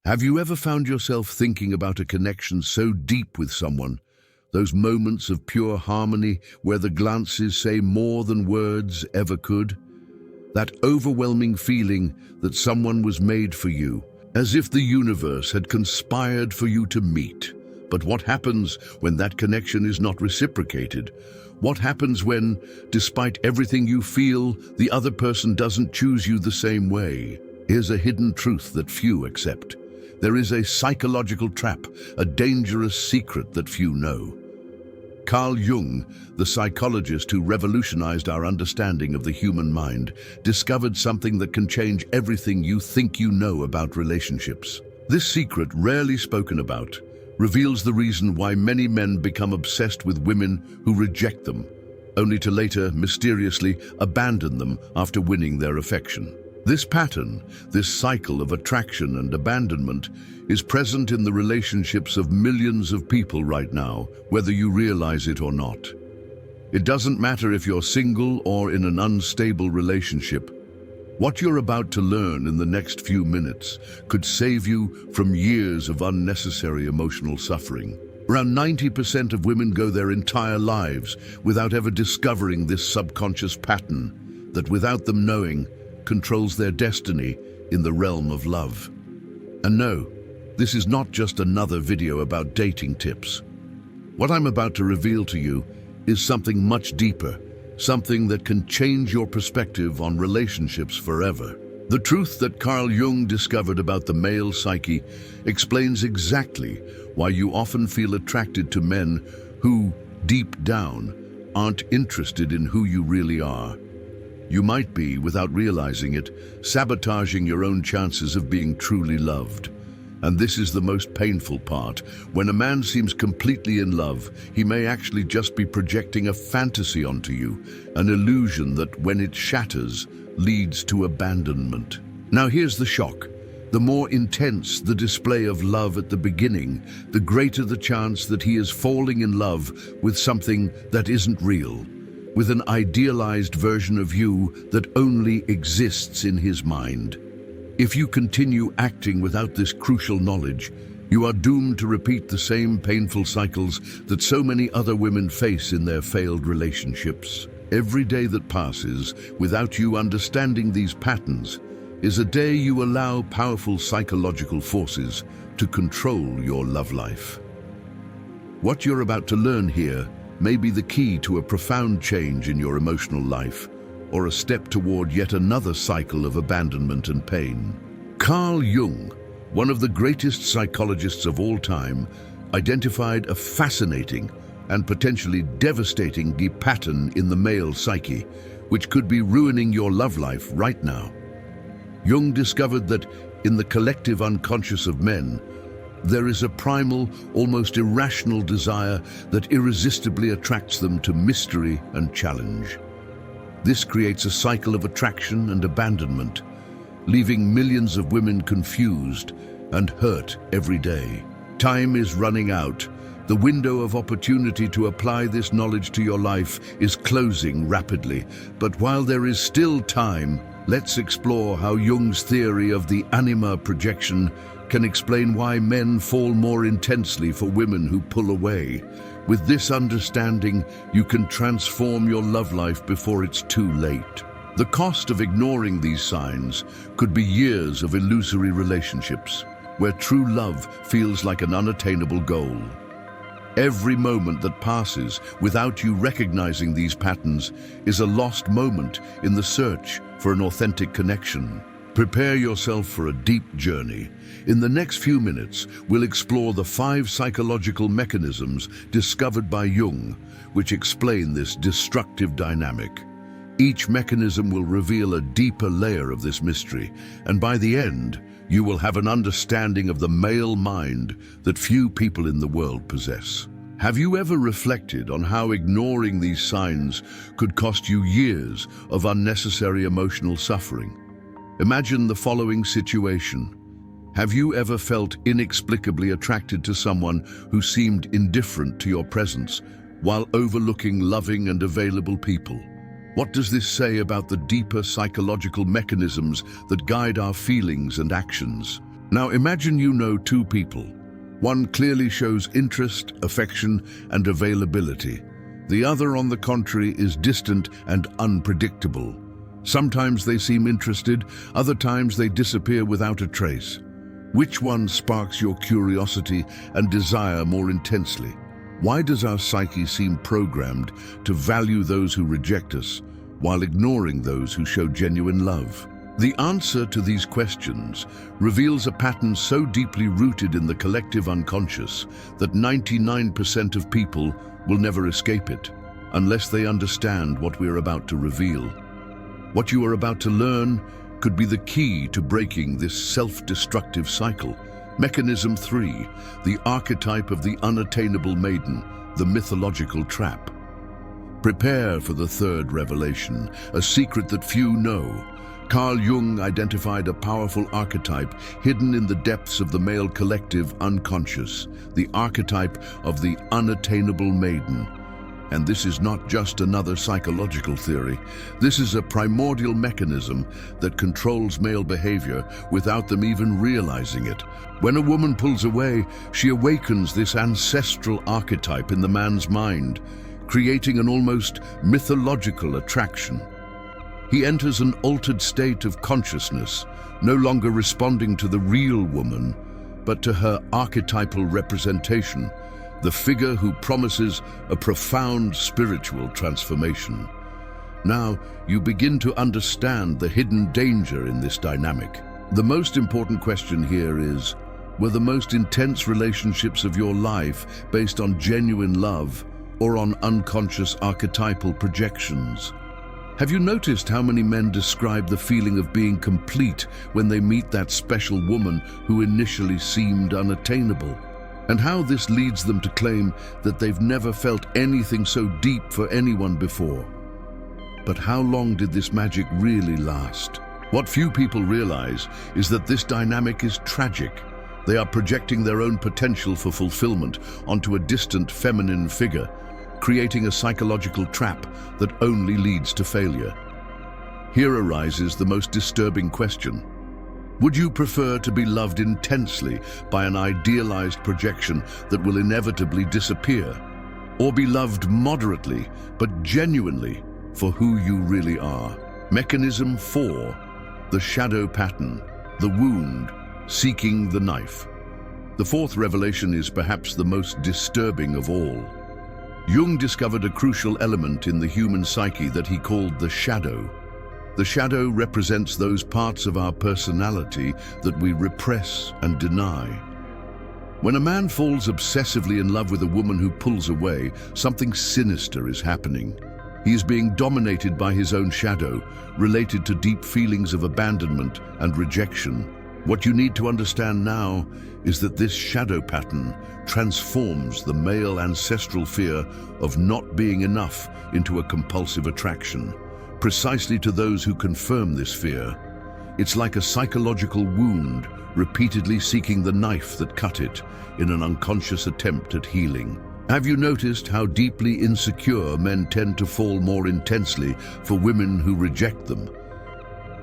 Have you ever found yourself thinking about a connection so deep with someone, those moments of pure harmony where the glances say more than words ever could? That overwhelming feeling that someone was made for you, as if the universe had conspired for you to meet. But what happens when that connection is not reciprocated? What happens when, despite everything you feel, the other person doesn't choose you the same way? Here's a hidden truth that few accept. There is a psychological trap, a dangerous secret that few know. Carl Jung, the psychologist who revolutionized our understanding of the human mind, discovered something that can change everything you think you know about relationships. This secret, rarely spoken about, reveals the reason why many men become obsessed with women who reject them, only to later, mysteriously, abandon them after winning their affection. This pattern, this cycle of attraction and abandonment, is present in the relationships of millions of people right now, whether you realize it or not. It doesn't matter if you're single or in an unstable relationship. What you're about to learn in the next few minutes could save you from years of unnecessary emotional suffering. Around 90% of women go their entire lives without ever discovering this subconscious pattern that, without them knowing, controls their destiny in the realm of love. And no, this is not just another video about dating tips. What I'm about to reveal to you is something much deeper, something that can change your perspective on relationships forever. The truth that Carl Jung discovered about the male psyche explains exactly why you often feel attracted to men who, deep down, aren't interested in who you really are. You might be, without realizing it, sabotaging your own chances of being truly loved. And this is the most painful part. When a man seems completely in love, he may actually just be projecting a fantasy onto you, an illusion that, when it shatters, leads to abandonment. Now here's the shock. The more intense the display of love at the beginning, the greater the chance that he is falling in love with something that isn't real, with an idealized version of you that only exists in his mind. If you continue acting without this crucial knowledge, you are doomed to repeat the same painful cycles that so many other women face in their failed relationships. Every day that passes without you understanding these patterns is a day you allow powerful psychological forces to control your love life. What you're about to learn here may be the key to a profound change in your emotional life, or a step toward yet another cycle of abandonment and pain. Carl Jung, one of the greatest psychologists of all time, identified a fascinating and potentially devastating pattern in the male psyche, which could be ruining your love life right now. Jung discovered that in the collective unconscious of men, there is a primal, almost irrational desire that irresistibly attracts them to mystery and challenge. This creates a cycle of attraction and abandonment, leaving millions of women confused and hurt every day. Time is running out. The window of opportunity to apply this knowledge to your life is closing rapidly. But while there is still time, let's explore how Jung's theory of the anima projection can explain why men fall more intensely for women who pull away. With this understanding, you can transform your love life before it's too late. The cost of ignoring these signs could be years of illusory relationships, where true love feels like an unattainable goal. Every moment that passes without you recognizing these patterns is a lost moment in the search for an authentic connection. Prepare yourself for a deep journey. In the next few minutes, we'll explore the 5 psychological mechanisms discovered by Jung, which explain this destructive dynamic. Each mechanism will reveal a deeper layer of this mystery, and by the end, you will have an understanding of the male mind that few people in the world possess. Have you ever reflected on how ignoring these signs could cost you years of unnecessary emotional suffering? Imagine the following situation. Have you ever felt inexplicably attracted to someone who seemed indifferent to your presence, while overlooking loving and available people? What does this say about the deeper psychological mechanisms that guide our feelings and actions? Now imagine you know two people. One clearly shows interest, affection, and availability. The other, on the contrary, is distant and unpredictable. Sometimes they seem interested, other times they disappear without a trace. Which one sparks your curiosity and desire more intensely? Why does our psyche seem programmed to value those who reject us, while ignoring those who show genuine love? The answer to these questions reveals a pattern so deeply rooted in the collective unconscious that 99% of people will never escape it, unless they understand what we're about to reveal. What you are about to learn could be the key to breaking this self-destructive cycle. Mechanism 3, the archetype of the unattainable maiden, the mythological trap. Prepare for the third revelation, a secret that few know. Carl Jung identified a powerful archetype hidden in the depths of the male collective unconscious, the archetype of the unattainable maiden. And this is not just another psychological theory. This is a primordial mechanism that controls male behavior without them even realizing it. When a woman pulls away, she awakens this ancestral archetype in the man's mind, creating an almost mythological attraction. He enters an altered state of consciousness, no longer responding to the real woman, but to her archetypal representation, the figure who promises a profound spiritual transformation. Now, you begin to understand the hidden danger in this dynamic. The most important question here is, were the most intense relationships of your life based on genuine love or on unconscious archetypal projections? Have you noticed how many men describe the feeling of being complete when they meet that special woman who initially seemed unattainable? And how this leads them to claim that they've never felt anything so deep for anyone before. But how long did this magic really last? What few people realize is that this dynamic is tragic. They are projecting their own potential for fulfillment onto a distant feminine figure, creating a psychological trap that only leads to failure. Here arises the most disturbing question. Would you prefer to be loved intensely by an idealized projection that will inevitably disappear, or be loved moderately but genuinely for who you really are? Mechanism 4, the shadow pattern, the wound, seeking the knife. The fourth revelation is perhaps the most disturbing of all. Jung discovered a crucial element in the human psyche that he called the shadow. The shadow represents those parts of our personality that we repress and deny. When a man falls obsessively in love with a woman who pulls away, something sinister is happening. He is being dominated by his own shadow, related to deep feelings of abandonment and rejection. What you need to understand now is that this shadow pattern transforms the male ancestral fear of not being enough into a compulsive attraction, precisely to those who confirm this fear. It's like a psychological wound, repeatedly seeking the knife that cut it in an unconscious attempt at healing. Have you noticed how deeply insecure men tend to fall more intensely for women who reject them?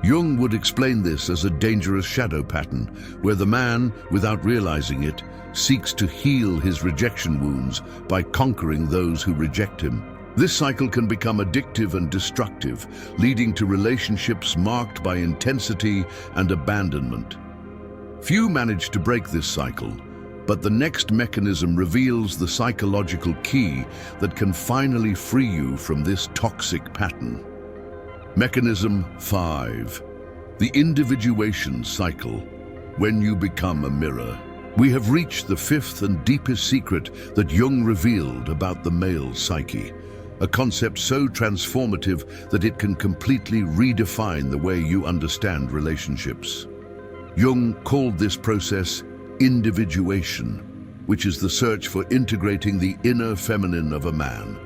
Jung would explain this as a dangerous shadow pattern, where the man, without realizing it, seeks to heal his rejection wounds by conquering those who reject him. This cycle can become addictive and destructive, leading to relationships marked by intensity and abandonment. Few manage to break this cycle, but the next mechanism reveals the psychological key that can finally free you from this toxic pattern. Mechanism 5, the individuation cycle, when you become a mirror. We have reached the fifth and deepest secret that Jung revealed about the male psyche, a concept so transformative that it can completely redefine the way you understand relationships. Jung called this process individuation, which is the search for integrating the inner feminine of a man.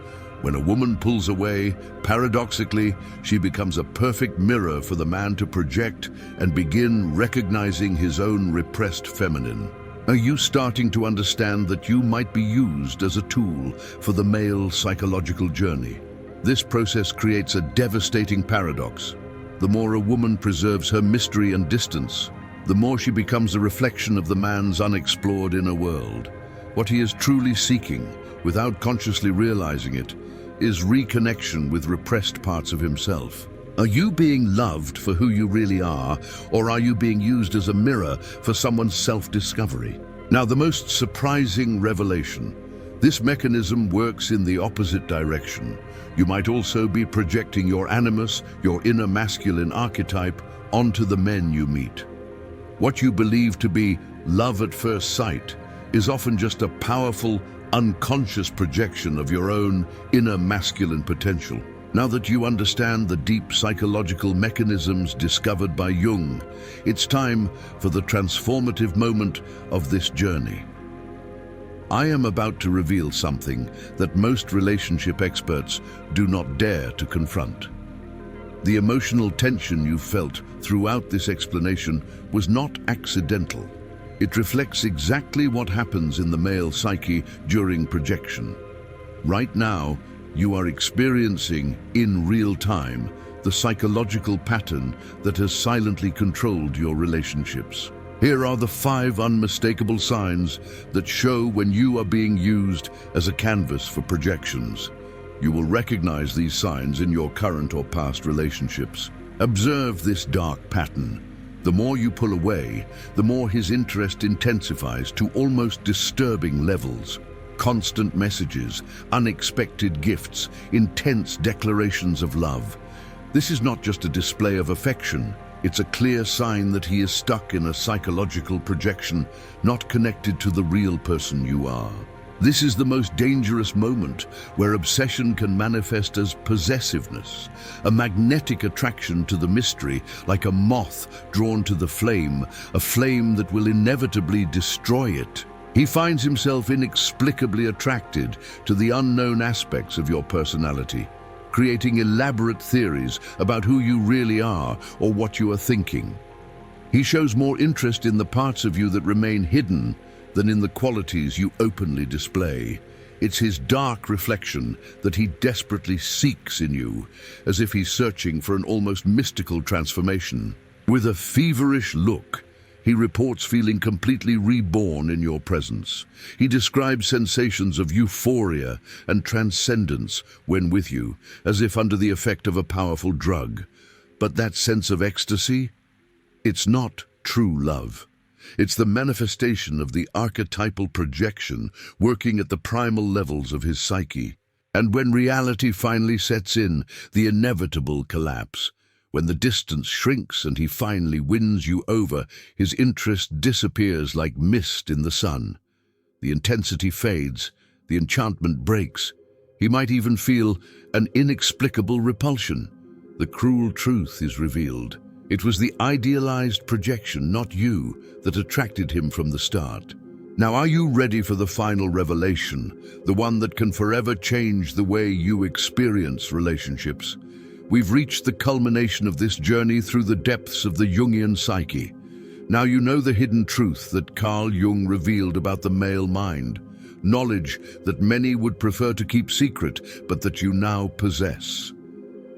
When a woman pulls away, paradoxically, she becomes a perfect mirror for the man to project and begin recognizing his own repressed feminine. Are you starting to understand that you might be used as a tool for the male psychological journey? This process creates a devastating paradox. The more a woman preserves her mystery and distance, the more she becomes a reflection of the man's unexplored inner world. What he is truly seeking, without consciously realizing it, is reconnection with repressed parts of himself. Are you being loved for who you really are, or are you being used as a mirror for someone's self-discovery? Now, the most surprising revelation: this mechanism works in the opposite direction. You might also be projecting your animus, your inner masculine archetype, onto the men you meet. What you believe to be love at first sight is often just a powerful, unconscious projection of your own inner masculine potential. Now that you understand the deep psychological mechanisms discovered by Jung, it's time for the transformative moment of this journey. I am about to reveal something that most relationship experts do not dare to confront. The emotional tension you felt throughout this explanation was not accidental. It reflects exactly what happens in the male psyche during projection. Right now, you are experiencing, in real time, the psychological pattern that has silently controlled your relationships. Here are the 5 unmistakable signs that show when you are being used as a canvas for projections. You will recognize these signs in your current or past relationships. Observe this dark pattern. The more you pull away, the more his interest intensifies to almost disturbing levels. Constant messages, unexpected gifts, intense declarations of love. This is not just a display of affection. It's a clear sign that he is stuck in a psychological projection, not connected to the real person you are. This is the most dangerous moment, where obsession can manifest as possessiveness, a magnetic attraction to the mystery, like a moth drawn to the flame, a flame that will inevitably destroy it. He finds himself inexplicably attracted to the unknown aspects of your personality, creating elaborate theories about who you really are or what you are thinking. He shows more interest in the parts of you that remain hidden than in the qualities you openly display. It's his dark reflection that he desperately seeks in you, as if he's searching for an almost mystical transformation. With a feverish look, he reports feeling completely reborn in your presence. He describes sensations of euphoria and transcendence when with you, as if under the effect of a powerful drug. But that sense of ecstasy? It's not true love. It's the manifestation of the archetypal projection working at the primal levels of his psyche. And when reality finally sets in, the inevitable collapse. When the distance shrinks and he finally wins you over, his interest disappears like mist in the sun. The intensity fades, the enchantment breaks. He might even feel an inexplicable repulsion. The cruel truth is revealed. It was the idealized projection, not you, that attracted him from the start. Now, are you ready for the final revelation, the one that can forever change the way you experience relationships? We've reached the culmination of this journey through the depths of the Jungian psyche. Now you know the hidden truth that Carl Jung revealed about the male mind, knowledge that many would prefer to keep secret, but that you now possess.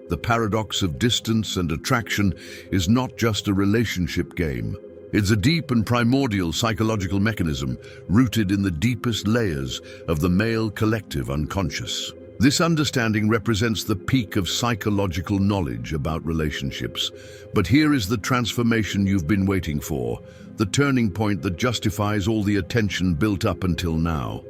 The paradox of distance and attraction is not just a relationship game. It's a deep and primordial psychological mechanism rooted in the deepest layers of the male collective unconscious. This understanding represents the peak of psychological knowledge about relationships. But here is the transformation you've been waiting for, the turning point that justifies all the attention built up until now.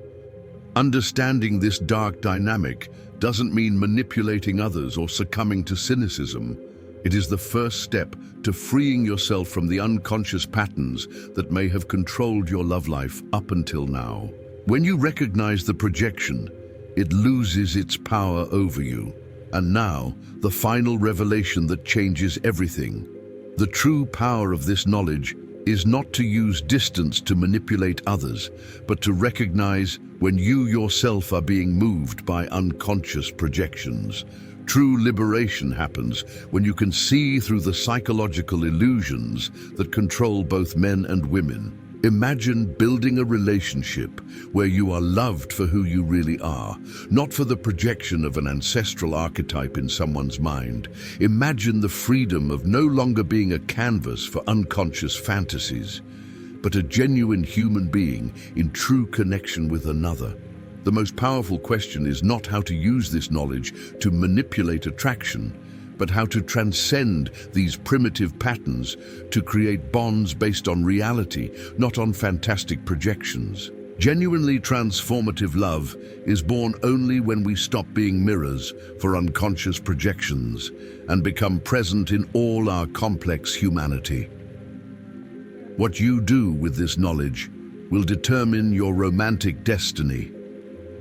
Understanding this dark dynamic doesn't mean manipulating others or succumbing to cynicism. It is the first step to freeing yourself from the unconscious patterns that may have controlled your love life up until now. When you recognize the projection, it loses its power over you. And now, the final revelation that changes everything. The true power of this knowledge is not to use distance to manipulate others, but to recognize when you yourself are being moved by unconscious projections. True liberation happens when you can see through the psychological illusions that control both men and women. Imagine building a relationship where you are loved for who you really are, not for the projection of an ancestral archetype in someone's mind. Imagine the freedom of no longer being a canvas for unconscious fantasies, but a genuine human being in true connection with another. The most powerful question is not how to use this knowledge to manipulate attraction, but how to transcend these primitive patterns to create bonds based on reality, not on fantastic projections. Genuinely transformative love is born only when we stop being mirrors for unconscious projections and become present in all our complex humanity. What you do with this knowledge will determine your romantic destiny.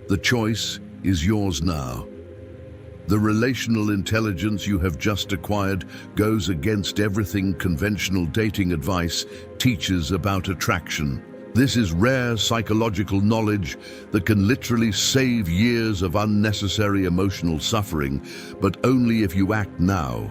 The choice is yours now. The relational intelligence you have just acquired goes against everything conventional dating advice teaches about attraction. This is rare psychological knowledge that can literally save years of unnecessary emotional suffering, but only if you act now,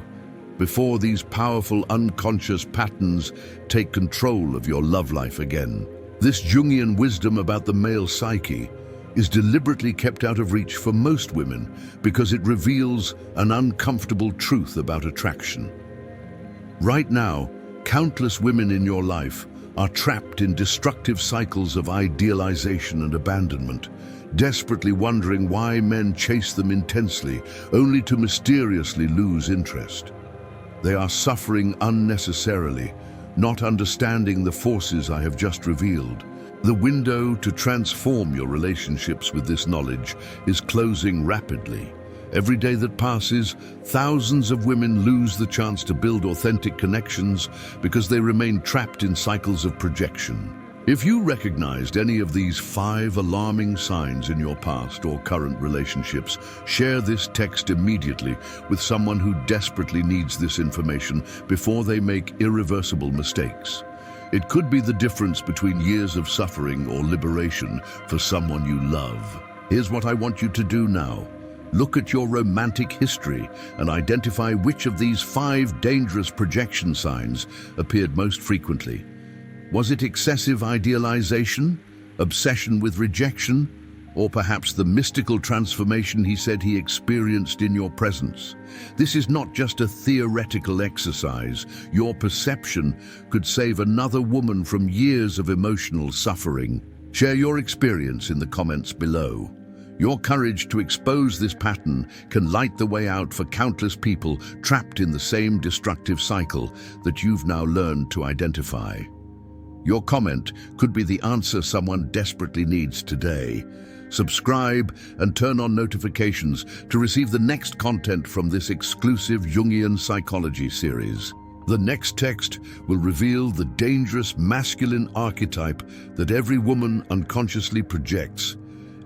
before these powerful unconscious patterns take control of your love life again. This Jungian wisdom about the male psyche is deliberately kept out of reach for most women because it reveals an uncomfortable truth about attraction. Right now, countless women in your life are trapped in destructive cycles of idealization and abandonment, desperately wondering why men chase them intensely, only to mysteriously lose interest. They are suffering unnecessarily, not understanding the forces I have just revealed. The window to transform your relationships with this knowledge is closing rapidly. Every day that passes, thousands of women lose the chance to build authentic connections because they remain trapped in cycles of projection. If you recognized any of these 5 alarming signs in your past or current relationships, share this text immediately with someone who desperately needs this information before they make irreversible mistakes. It could be the difference between years of suffering or liberation for someone you love. Here's what I want you to do now. Look at your romantic history and identify which of these 5 dangerous projection signs appeared most frequently. Was it excessive idealization, obsession with rejection, or perhaps the mystical transformation he said he experienced in your presence? This is not just a theoretical exercise. Your perception could save another woman from years of emotional suffering. Share your experience in the comments below. Your courage to expose this pattern can light the way out for countless people trapped in the same destructive cycle that you've now learned to identify. Your comment could be the answer someone desperately needs today. Subscribe and turn on notifications to receive the next content from this exclusive Jungian psychology series. The next text will reveal the dangerous masculine archetype that every woman unconsciously projects,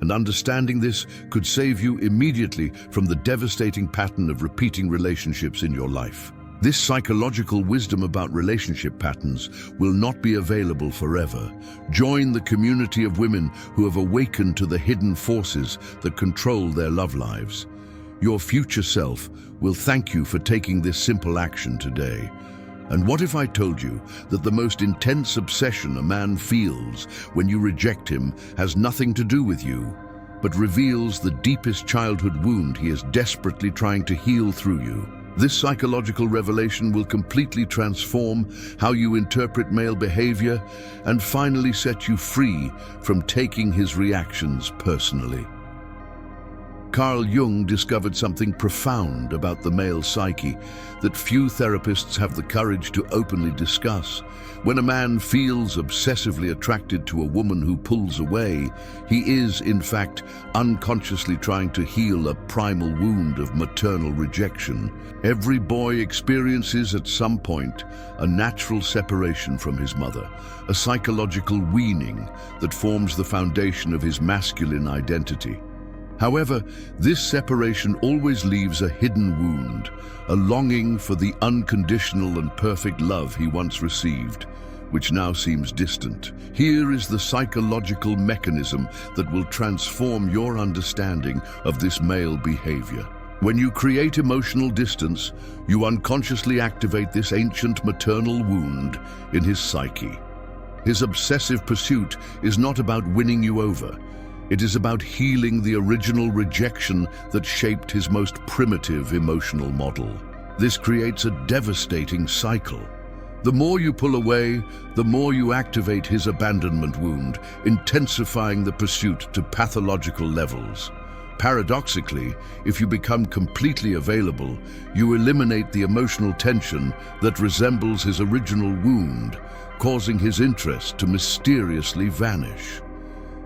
and understanding this could save you immediately from the devastating pattern of repeating relationships in your life. This psychological wisdom about relationship patterns will not be available forever. Join the community of women who have awakened to the hidden forces that control their love lives. Your future self will thank you for taking this simple action today. And what if I told you that the most intense obsession a man feels when you reject him has nothing to do with you, but reveals the deepest childhood wound he is desperately trying to heal through you? This psychological revelation will completely transform how you interpret male behavior and finally set you free from taking his reactions personally. Carl Jung discovered something profound about the male psyche that few therapists have the courage to openly discuss. When a man feels obsessively attracted to a woman who pulls away, he is, in fact, unconsciously trying to heal a primal wound of maternal rejection. Every boy experiences at some point a natural separation from his mother, a psychological weaning that forms the foundation of his masculine identity. However, this separation always leaves a hidden wound, a longing for the unconditional and perfect love he once received, which now seems distant. Here is the psychological mechanism that will transform your understanding of this male behavior. When you create emotional distance, you unconsciously activate this ancient maternal wound in his psyche. His obsessive pursuit is not about winning you over. It is about healing the original rejection that shaped his most primitive emotional model. This creates a devastating cycle. The more you pull away, the more you activate his abandonment wound, intensifying the pursuit to pathological levels. Paradoxically, if you become completely available, you eliminate the emotional tension that resembles his original wound, causing his interest to mysteriously vanish.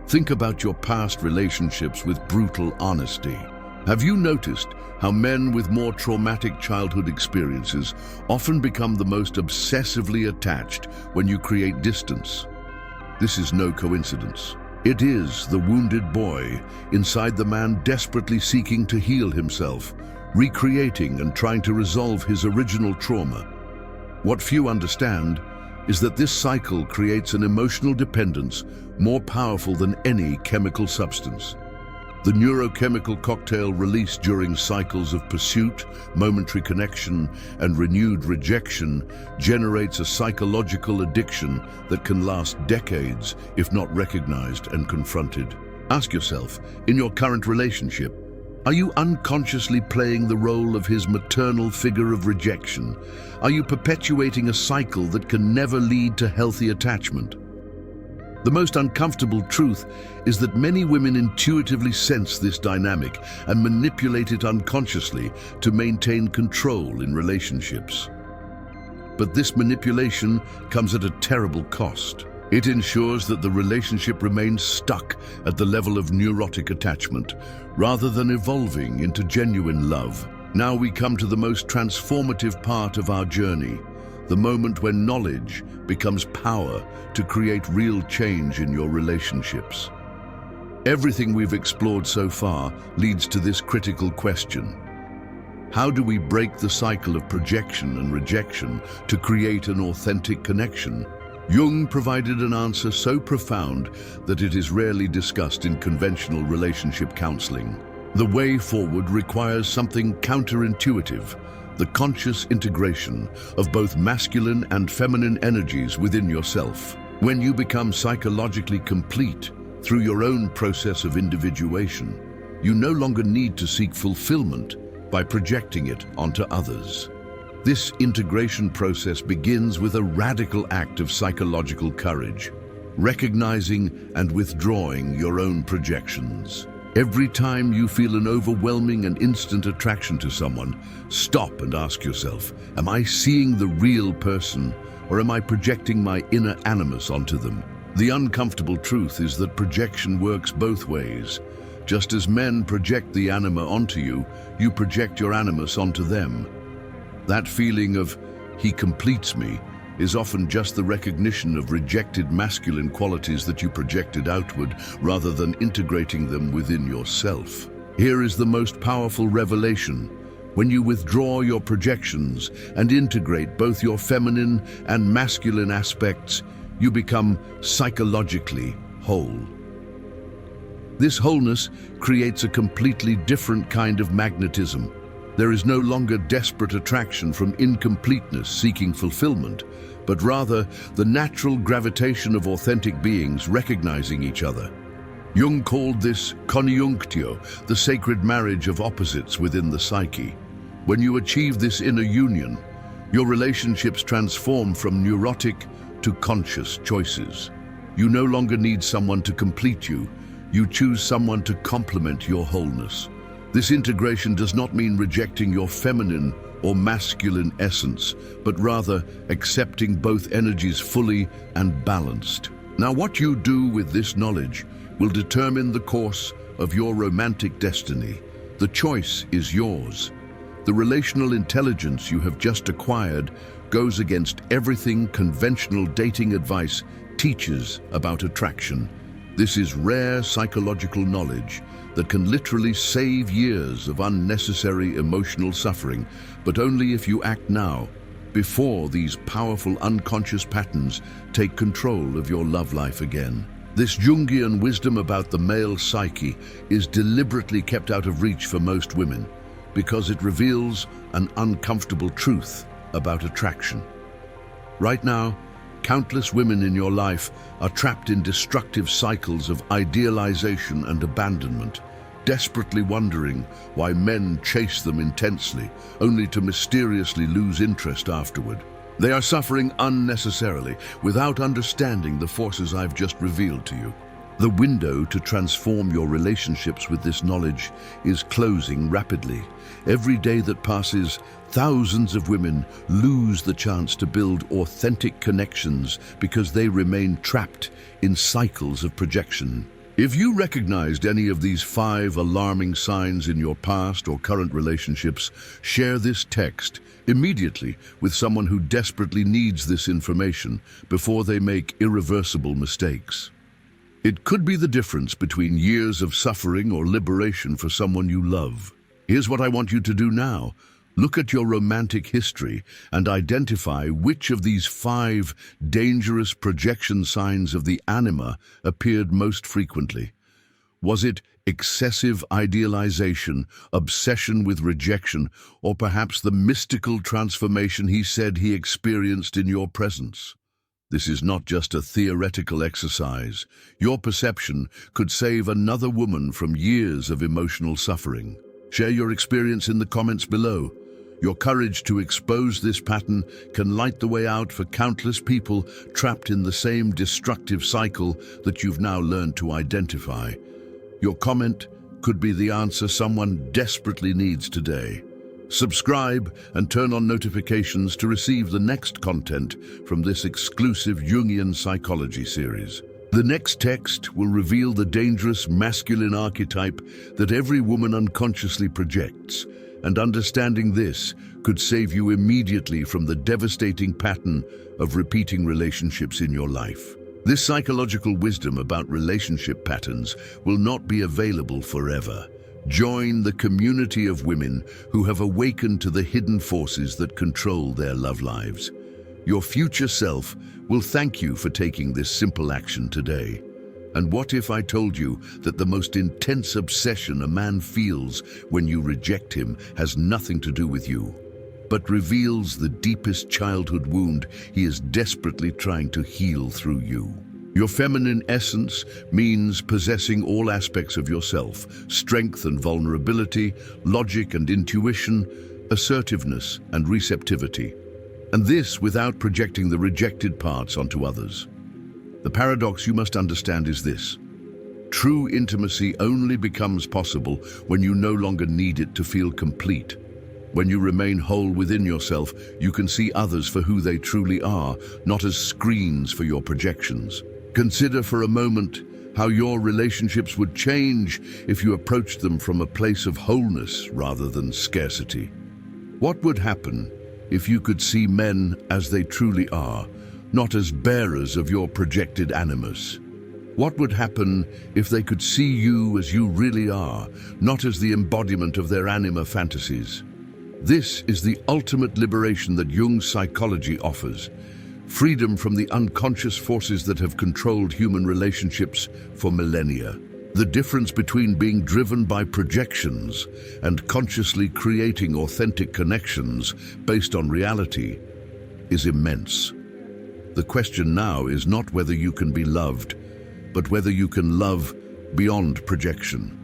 Think about your past relationships with brutal honesty. Have you noticed how men with more traumatic childhood experiences often become the most obsessively attached when you create distance? This is no coincidence. It is the wounded boy inside the man desperately seeking to heal himself, recreating and trying to resolve his original trauma. What few understand is that this cycle creates an emotional dependence more powerful than any chemical substance. The neurochemical cocktail released during cycles of pursuit, momentary connection, and renewed rejection generates a psychological addiction that can last decades if not recognized and confronted. Ask yourself, in your current relationship, are you unconsciously playing the role of his maternal figure of rejection? Are you perpetuating a cycle that can never lead to healthy attachment? The most uncomfortable truth is that many women intuitively sense this dynamic and manipulate it unconsciously to maintain control in relationships. But this manipulation comes at a terrible cost. It ensures that the relationship remains stuck at the level of neurotic attachment, rather than evolving into genuine love. Now we come to the most transformative part of our journey, the moment when knowledge becomes power to create real change in your relationships. Everything we've explored so far leads to this critical question. How do we break the cycle of projection and rejection to create an authentic connection? Jung provided an answer so profound that it is rarely discussed in conventional relationship counseling. The way forward requires something counterintuitive: the conscious integration of both masculine and feminine energies within yourself. When you become psychologically complete through your own process of individuation, you no longer need to seek fulfillment by projecting it onto others. This integration process begins with a radical act of psychological courage, recognizing and withdrawing your own projections. Every time you feel an overwhelming and instant attraction to someone, stop and ask yourself, am I seeing the real person, or am I projecting my inner animus onto them? The uncomfortable truth is that projection works both ways. Just as men project the anima onto you, you project your animus onto them. That feeling of, he completes me, is often just the recognition of rejected masculine qualities that you projected outward rather than integrating them within yourself. Here is the most powerful revelation. When you withdraw your projections and integrate both your feminine and masculine aspects, you become psychologically whole. This wholeness creates a completely different kind of magnetism. There is no longer desperate attraction from incompleteness seeking fulfillment, but rather the natural gravitation of authentic beings recognizing each other. Jung called this conjunctio, the sacred marriage of opposites within the psyche. When you achieve this inner union, your relationships transform from neurotic to conscious choices. You no longer need someone to complete you. You choose someone to complement your wholeness. This integration does not mean rejecting your feminine or masculine essence, but rather accepting both energies fully and balanced. Now, what you do with this knowledge will determine the course of your romantic destiny. The choice is yours. The relational intelligence you have just acquired goes against everything conventional dating advice teaches about attraction. This is rare psychological knowledge that can literally save years of unnecessary emotional suffering, but only if you act now, before these powerful unconscious patterns take control of your love life again. This Jungian wisdom about the male psyche is deliberately kept out of reach for most women because it reveals an uncomfortable truth about attraction. Right now, Countless women in your life are trapped in destructive cycles of idealization and abandonment, desperately wondering why men chase them intensely, only to mysteriously lose interest afterward. They are suffering unnecessarily, without understanding the forces I've just revealed to you. The window to transform your relationships with this knowledge is closing rapidly. Every day that passes, thousands of women lose the chance to build authentic connections because they remain trapped in cycles of projection. If you recognized any of these 5 alarming signs in your past or current relationships, share this text immediately with someone who desperately needs this information before they make irreversible mistakes. It could be the difference between years of suffering or liberation for someone you love. Here's what I want you to do now. Look at your romantic history and identify which of these 5 dangerous projection signs of the anima appeared most frequently. Was it excessive idealization, obsession with rejection, or perhaps the mystical transformation he said he experienced in your presence? This is not just a theoretical exercise. Your perception could save another woman from years of emotional suffering. Share your experience in the comments below. Your courage to expose this pattern can light the way out for countless people trapped in the same destructive cycle that you've now learned to identify. Your comment could be the answer someone desperately needs today. Subscribe and turn on notifications to receive the next content from this exclusive Jungian psychology series. The next text will reveal the dangerous masculine archetype that every woman unconsciously projects, and understanding this could save you immediately from the devastating pattern of repeating relationships in your life. This psychological wisdom about relationship patterns will not be available forever. Join the community of women who have awakened to the hidden forces that control their love lives. Your future self will thank you for taking this simple action today. And what if I told you that the most intense obsession a man feels when you reject him has nothing to do with you, but reveals the deepest childhood wound he is desperately trying to heal through you? Your feminine essence means possessing all aspects of yourself: strength and vulnerability, logic and intuition, assertiveness and receptivity. And this without projecting the rejected parts onto others. The paradox you must understand is this: true intimacy only becomes possible when you no longer need it to feel complete. When you remain whole within yourself, you can see others for who they truly are, not as screens for your projections. Consider for a moment how your relationships would change if you approached them from a place of wholeness rather than scarcity. What would happen if you could see men as they truly are, not as bearers of your projected animus? What would happen if they could see you as you really are, not as the embodiment of their anima fantasies? This is the ultimate liberation that Jung's psychology offers. Freedom from the unconscious forces that have controlled human relationships for millennia. The difference between being driven by projections and consciously creating authentic connections based on reality is immense. The question now is not whether you can be loved, but whether you can love beyond projection.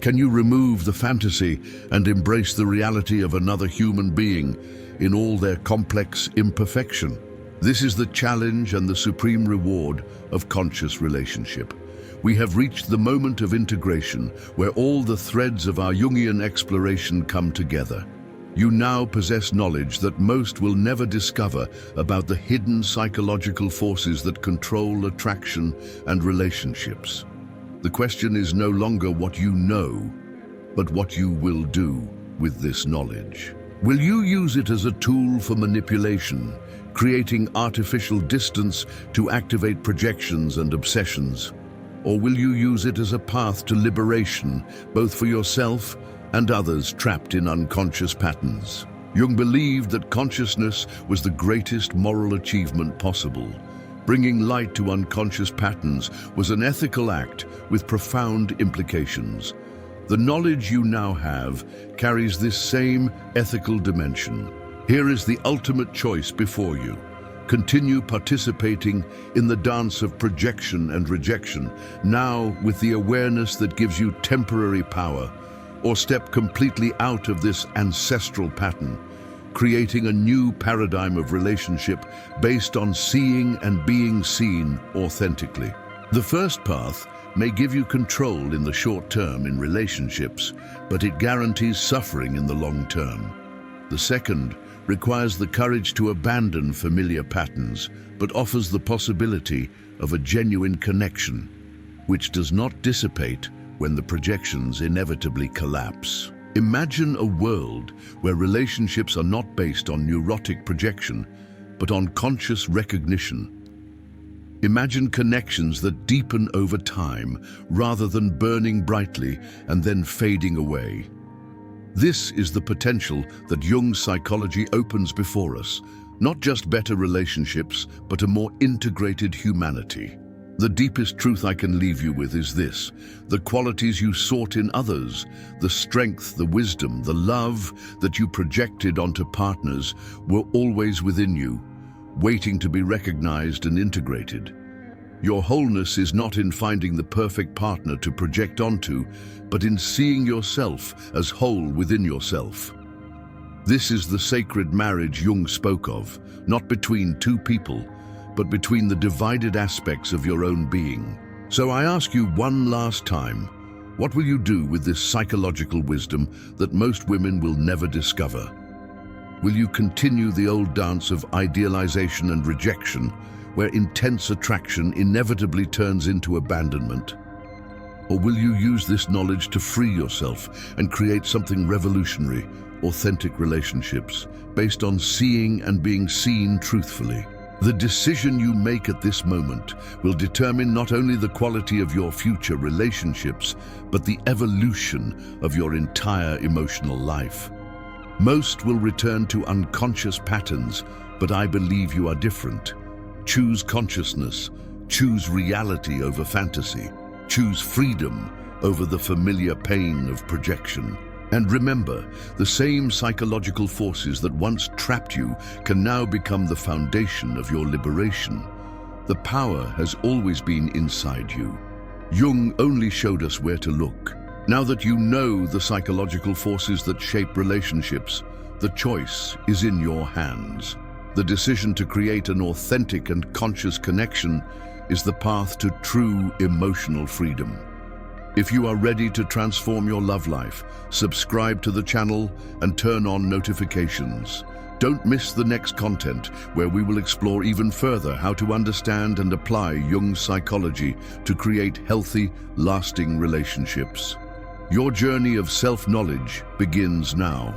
Can you remove the fantasy and embrace the reality of another human being in all their complex imperfection? This is the challenge and the supreme reward of conscious relationship. We have reached the moment of integration where all the threads of our Jungian exploration come together. You now possess knowledge that most will never discover about the hidden psychological forces that control attraction and relationships. The question is no longer what you know, but what you will do with this knowledge. Will you use it as a tool for manipulation, creating artificial distance to activate projections and obsessions? Or will you use it as a path to liberation, both for yourself and others trapped in unconscious patterns? Jung believed that consciousness was the greatest moral achievement possible. Bringing light to unconscious patterns was an ethical act with profound implications. The knowledge you now have carries this same ethical dimension. Here is the ultimate choice before you. Continue participating in the dance of projection and rejection, now with the awareness that gives you temporary power, or step completely out of this ancestral pattern, creating a new paradigm of relationship based on seeing and being seen authentically. The first path may give you control in the short term in relationships, but it guarantees suffering in the long term. The second requires the courage to abandon familiar patterns, but offers the possibility of a genuine connection, which does not dissipate when the projections inevitably collapse. Imagine a world where relationships are not based on neurotic projection, but on conscious recognition. Imagine connections that deepen over time, rather than burning brightly and then fading away. This is the potential that Jung's psychology opens before us, not just better relationships, but a more integrated humanity. The deepest truth I can leave you with is this: the qualities you sought in others, the strength, the wisdom, the love that you projected onto partners were always within you, waiting to be recognized and integrated. Your wholeness is not in finding the perfect partner to project onto, but in seeing yourself as whole within yourself. This is the sacred marriage Jung spoke of, not between two people, but between the divided aspects of your own being. So I ask you one last time, what will you do with this psychological wisdom that most women will never discover? Will you continue the old dance of idealization and rejection, where intense attraction inevitably turns into abandonment? Or will you use this knowledge to free yourself and create something revolutionary, authentic relationships, based on seeing and being seen truthfully? The decision you make at this moment will determine not only the quality of your future relationships, but the evolution of your entire emotional life. Most will return to unconscious patterns, but I believe you are different. Choose consciousness, choose reality over fantasy, choose freedom over the familiar pain of projection. And remember, the same psychological forces that once trapped you can now become the foundation of your liberation. The power has always been inside you. Jung only showed us where to look. Now that you know the psychological forces that shape relationships, the choice is in your hands. The decision to create an authentic and conscious connection is the path to true emotional freedom. If you are ready to transform your love life, subscribe to the channel and turn on notifications. Don't miss the next content, where we will explore even further how to understand and apply Jung's psychology to create healthy, lasting relationships. Your journey of self-knowledge begins now.